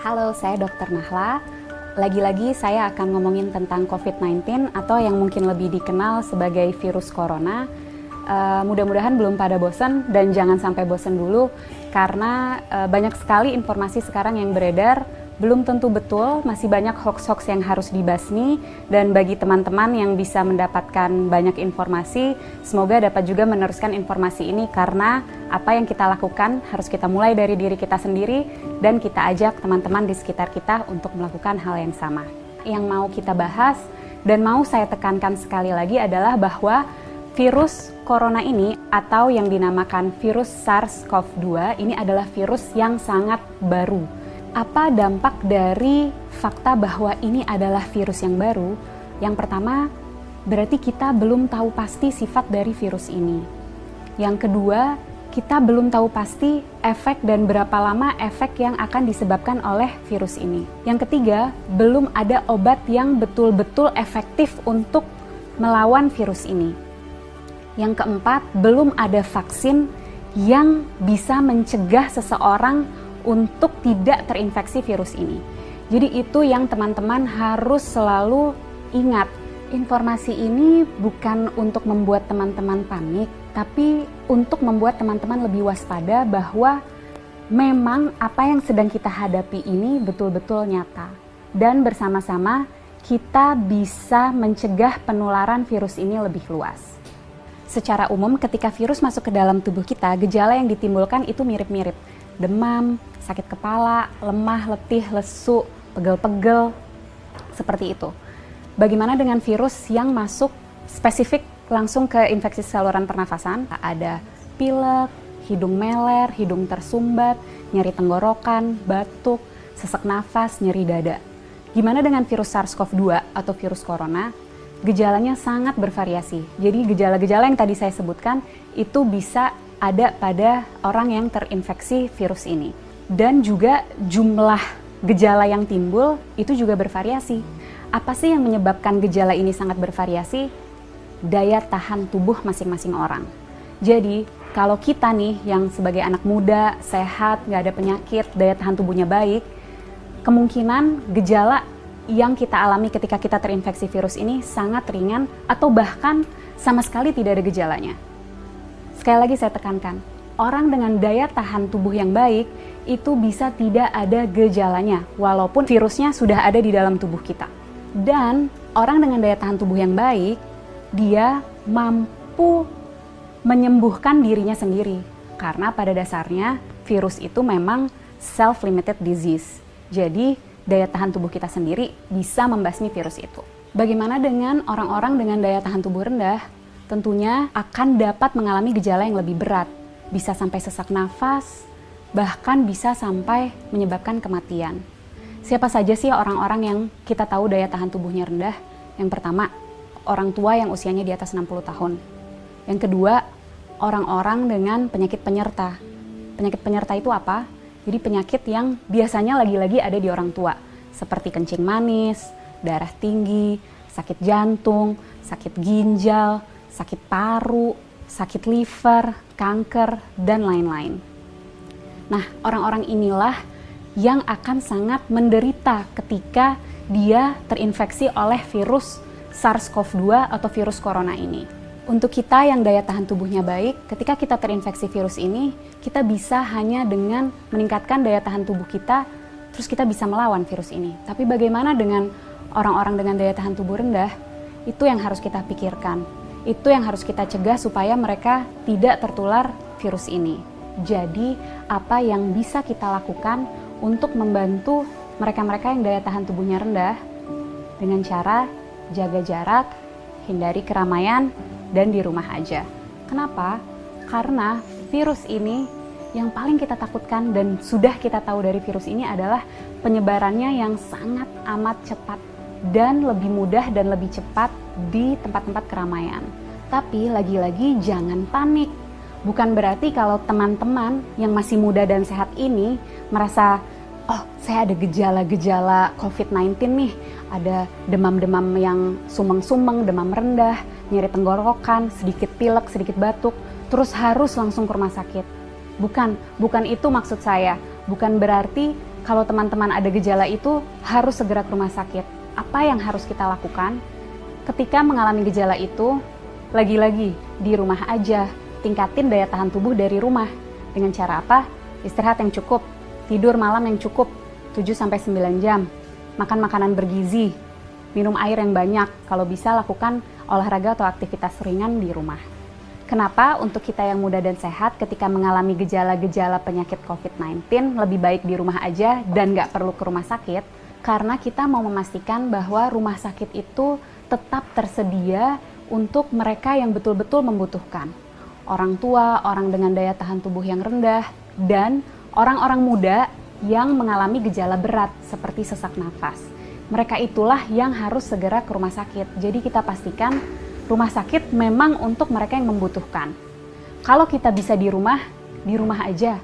Halo, saya Dr. Nahla. Lagi-lagi saya akan ngomongin tentang COVID-19 atau yang mungkin lebih dikenal sebagai virus corona. Mudah-mudahan belum pada bosan dan jangan sampai bosan dulu karena banyak sekali informasi sekarang yang beredar, belum tentu betul, masih banyak hoax-hoax yang harus dibasmi, dan bagi teman-teman yang bisa mendapatkan banyak informasi, semoga dapat juga meneruskan informasi ini karena apa yang kita lakukan harus kita mulai dari diri kita sendiri dan kita ajak teman-teman di sekitar kita untuk melakukan hal yang sama. Yang mau kita bahas dan mau saya tekankan sekali lagi adalah bahwa virus corona ini atau yang dinamakan virus SARS-CoV-2 ini adalah virus yang sangat baru. Apa dampak dari fakta bahwa ini adalah virus yang baru? Yang pertama, berarti kita belum tahu pasti sifat dari virus ini. Yang kedua, kita belum tahu pasti efek dan berapa lama efek yang akan disebabkan oleh virus ini. Yang ketiga, belum ada obat yang betul-betul efektif untuk melawan virus ini. Yang keempat, belum ada vaksin yang bisa mencegah seseorang untuk tidak terinfeksi virus ini. Jadi itu yang teman-teman harus selalu ingat. Informasi ini bukan untuk membuat teman-teman panik, tapi untuk membuat teman-teman lebih waspada bahwa memang apa yang sedang kita hadapi ini betul-betul nyata. Dan bersama-sama kita bisa mencegah penularan virus ini lebih luas. Secara umum ketika virus masuk ke dalam tubuh kita, gejala yang ditimbulkan itu mirip-mirip. Demam, sakit kepala, lemah, letih, lesu, pegel-pegel, seperti itu. Bagaimana dengan virus yang masuk spesifik langsung ke infeksi saluran pernafasan? Ada pilek, hidung meler, hidung tersumbat, nyeri tenggorokan, batuk, sesak nafas, nyeri dada. Gimana dengan virus SARS-CoV-2 atau virus corona? Gejalanya sangat bervariasi. Jadi gejala-gejala yang tadi saya sebutkan itu bisa ada pada orang yang terinfeksi virus ini. Dan juga jumlah gejala yang timbul itu juga bervariasi. Apa sih yang menyebabkan gejala ini sangat bervariasi? Daya tahan tubuh masing-masing orang. Jadi kalau kita nih yang sebagai anak muda, sehat, nggak ada penyakit, daya tahan tubuhnya baik, kemungkinan gejala yang kita alami ketika kita terinfeksi virus ini sangat ringan atau bahkan sama sekali tidak ada gejalanya. Sekali lagi saya tekankan, orang dengan daya tahan tubuh yang baik itu bisa tidak ada gejalanya walaupun virusnya sudah ada di dalam tubuh kita. Dan orang dengan daya tahan tubuh yang baik, dia mampu menyembuhkan dirinya sendiri karena pada dasarnya virus itu memang self-limited disease. Jadi daya tahan tubuh kita sendiri bisa membasmi virus itu. Bagaimana dengan orang-orang dengan daya tahan tubuh rendah? Tentunya akan dapat mengalami gejala yang lebih berat, bisa sampai sesak nafas, bahkan bisa sampai menyebabkan kematian. Siapa saja sih orang-orang yang kita tahu daya tahan tubuhnya rendah? Yang pertama, orang tua yang usianya di atas 60 tahun. Yang kedua, orang-orang dengan penyakit penyerta. Penyakit penyerta itu apa? Jadi penyakit yang biasanya lagi-lagi ada di orang tua, seperti kencing manis, darah tinggi, sakit jantung, sakit ginjal, sakit paru, sakit liver, kanker, dan lain-lain. Nah, orang-orang inilah yang akan sangat menderita ketika dia terinfeksi oleh virus SARS-CoV-2 atau virus corona ini. Untuk kita yang daya tahan tubuhnya baik, ketika kita terinfeksi virus ini, kita bisa hanya dengan meningkatkan daya tahan tubuh kita, terus kita bisa melawan virus ini. Tapi bagaimana dengan orang-orang dengan daya tahan tubuh rendah? Itu yang harus kita pikirkan. Itu yang harus kita cegah supaya mereka tidak tertular virus ini. Jadi, apa yang bisa kita lakukan untuk membantu mereka-mereka yang daya tahan tubuhnya rendah? Dengan cara jaga jarak, hindari keramaian, dan di rumah aja. Kenapa? Karena virus ini yang paling kita takutkan dan sudah kita tahu dari virus ini adalah penyebarannya yang sangat amat cepat dan lebih mudah dan lebih cepat di tempat-tempat keramaian. Tapi lagi-lagi jangan panik. Bukan berarti kalau teman-teman yang masih muda dan sehat ini merasa, oh saya ada gejala-gejala COVID-19 nih, ada demam-demam yang sumeng-sumeng, demam rendah, nyeri tenggorokan, sedikit pilek, sedikit batuk, terus harus langsung ke rumah sakit. Bukan itu maksud saya. Bukan berarti kalau teman-teman ada gejala itu harus segera ke rumah sakit. Apa yang harus kita lakukan? Ketika mengalami gejala itu, lagi-lagi di rumah aja, tingkatin daya tahan tubuh dari rumah. Dengan cara apa? Istirahat yang cukup, tidur malam yang cukup, 7-9 jam, makan makanan bergizi, minum air yang banyak, kalau bisa lakukan olahraga atau aktivitas ringan di rumah. Kenapa untuk kita yang muda dan sehat ketika mengalami gejala-gejala penyakit COVID-19 lebih baik di rumah aja dan nggak perlu ke rumah sakit? Karena kita mau memastikan bahwa rumah sakit itu tetap tersedia untuk mereka yang betul-betul membutuhkan. Orang tua, orang dengan daya tahan tubuh yang rendah, dan orang-orang muda yang mengalami gejala berat seperti sesak nafas. Mereka itulah yang harus segera ke rumah sakit. Jadi kita pastikan rumah sakit memang untuk mereka yang membutuhkan. Kalau kita bisa di rumah aja.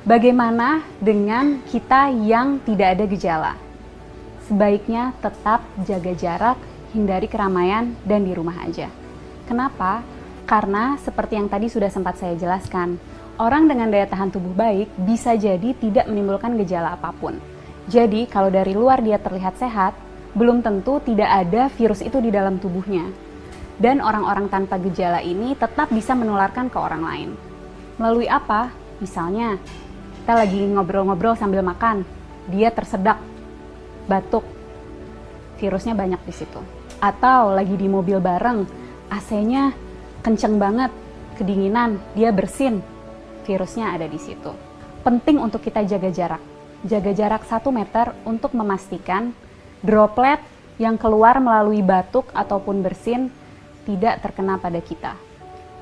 Bagaimana dengan kita yang tidak ada gejala? Sebaiknya tetap jaga jarak, hindari keramaian, dan di rumah aja. Kenapa? Karena seperti yang tadi sudah sempat saya jelaskan, orang dengan daya tahan tubuh baik bisa jadi tidak menimbulkan gejala apapun. Jadi kalau dari luar dia terlihat sehat, belum tentu tidak ada virus itu di dalam tubuhnya. Dan orang-orang tanpa gejala ini tetap bisa menularkan ke orang lain. Melalui apa? Misalnya, kita lagi ngobrol-ngobrol sambil makan, dia tersedak, batuk, virusnya banyak di situ. Atau lagi di mobil bareng, AC-nya kenceng banget, kedinginan, dia bersin, virusnya ada di situ. Penting untuk kita jaga jarak 1 meter untuk memastikan droplet yang keluar melalui batuk ataupun bersin tidak terkena pada kita.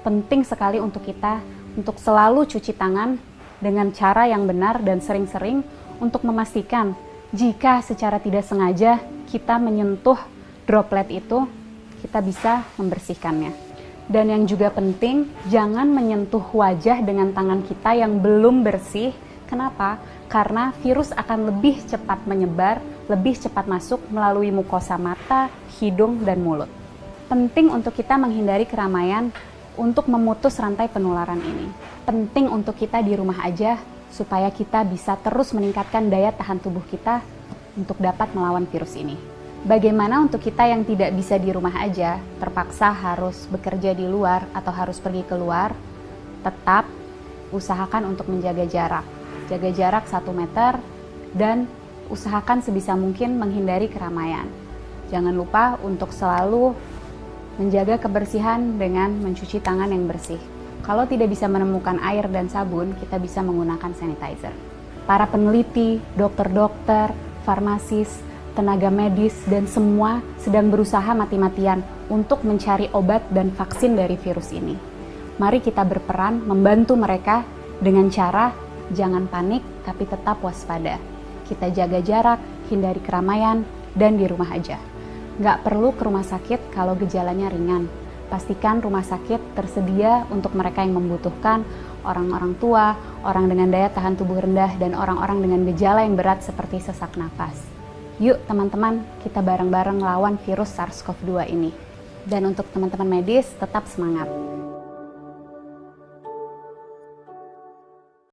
Penting sekali untuk kita untuk selalu cuci tangan dengan cara yang benar dan sering-sering untuk memastikan jika secara tidak sengaja kita menyentuh droplet itu, kita bisa membersihkannya. Dan yang juga penting, jangan menyentuh wajah dengan tangan kita yang belum bersih. Kenapa? Karena virus akan lebih cepat menyebar, lebih cepat masuk melalui mukosa mata, hidung, dan mulut. Penting untuk kita menghindari keramaian untuk memutus rantai penularan ini. Penting untuk kita di rumah aja supaya kita bisa terus meningkatkan daya tahan tubuh kita untuk dapat melawan virus ini. Bagaimana untuk kita yang tidak bisa di rumah aja, terpaksa harus bekerja di luar atau harus pergi keluar, tetap usahakan untuk menjaga jarak. Jaga jarak 1 meter dan usahakan sebisa mungkin menghindari keramaian. Jangan lupa untuk selalu menjaga kebersihan dengan mencuci tangan yang bersih. Kalau tidak bisa menemukan air dan sabun, kita bisa menggunakan sanitizer. Para peneliti, dokter-dokter, farmasis, tenaga medis, dan semua sedang berusaha mati-matian untuk mencari obat dan vaksin dari virus ini. Mari kita berperan membantu mereka dengan cara jangan panik tapi tetap waspada. Kita jaga jarak, hindari keramaian, dan di rumah aja. Nggak perlu ke rumah sakit kalau gejalanya ringan. Pastikan rumah sakit tersedia untuk mereka yang membutuhkan, orang-orang tua, orang dengan daya tahan tubuh rendah, dan orang-orang dengan gejala yang berat seperti sesak nafas. Yuk teman-teman, kita bareng-bareng lawan virus SARS-CoV-2 ini. Dan untuk teman-teman medis, tetap semangat.